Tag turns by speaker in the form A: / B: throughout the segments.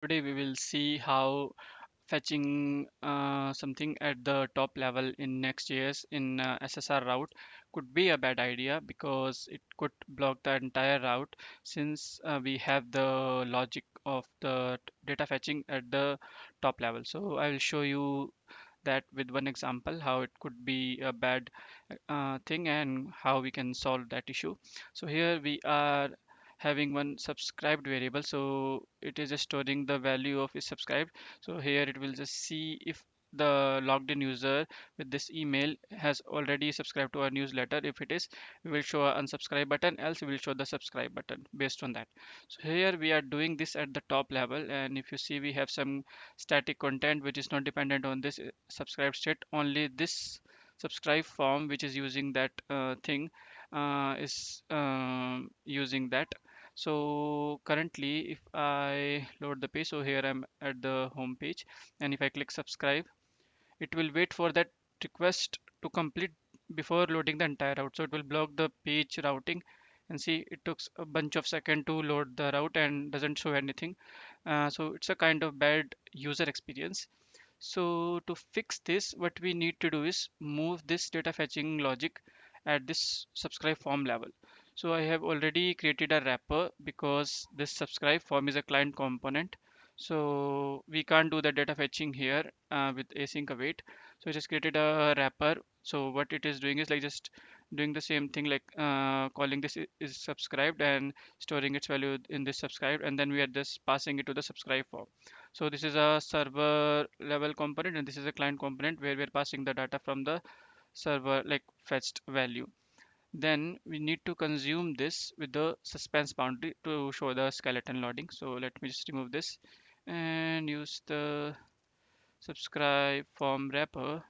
A: Today we will see how fetching something at the top level in Next.js in SSR route could be a bad idea because it could block the entire route since we have the logic of the data fetching at the top level. So I will show you that with one example how it could be a bad thing and how we can solve that issue. So here we are having one subscribed variable, so it is just storing the value of is subscribed. So here it will just see if the logged in user with this email has already subscribed to our newsletter. If it is, we will show a unsubscribe button, else we will show the subscribe button based on that. So here we are doing this at the top level, and if you see, we have some static content which is not dependent on this subscribe state. Only this subscribe form which is using that thing is using that. So currently if I load the page, so here I'm at the home page, and if I click subscribe, it will wait for that request to complete before loading the entire route. So it will block the page routing, and see it took a bunch of seconds to load the route and doesn't show anything. So it's a kind of bad user experience. So to fix this, what we need to do is move this data fetching logic at this subscribe form level. So I have already created a wrapper because this subscribe form is a client component. So we can't do the data fetching here with async await. So I just created a wrapper. So what it is doing is like just doing the same thing, like calling this is subscribed and storing its value in this subscribed, and then we are just passing it to the subscribe form. So this is a server level component, and this is a client component where we're passing the data from the server like fetched value. Then we need to consume this with the suspense boundary to show the skeleton loading. So let me just remove this and use the subscribe form wrapper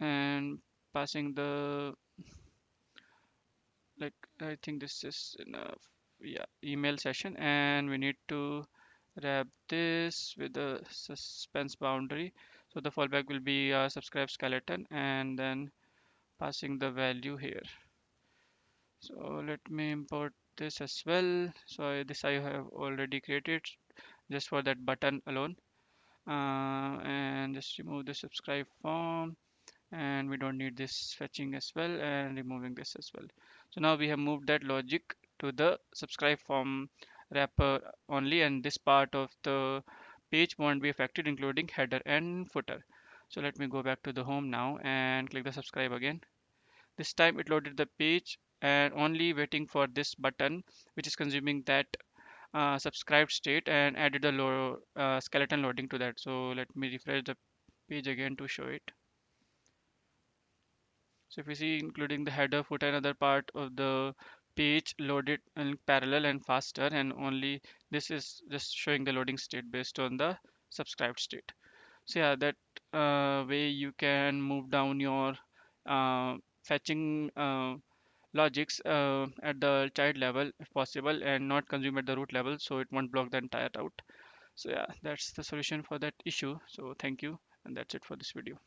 A: and passing the, like, I think this is enough. Yeah, email session, and we need to wrap this with the suspense boundary. So the fallback will be a subscribe skeleton, and then passing the value here. So let me import this as well. So this I have already created just for that button alone. And just remove the subscribe form, and we don't need this fetching as well, and removing this as well. So now we have moved that logic to the subscribe form wrapper only, and this part of the page won't be affected, including header and footer. So let me go back to the home now and click the subscribe again. This time it loaded the page and only waiting for this button which is consuming that subscribed state, and added the skeleton loading to that. So let me refresh the page again to show it. So if you see, including the header, footer, and other part of the page loaded in parallel and faster, and only this is just showing the loading state based on the subscribed state. So yeah, that way you can move down your fetching logics at the child level if possible, and not consume at the root level, so it won't block the entire route. So yeah, that's the solution for that issue. So thank you, and that's it for this video.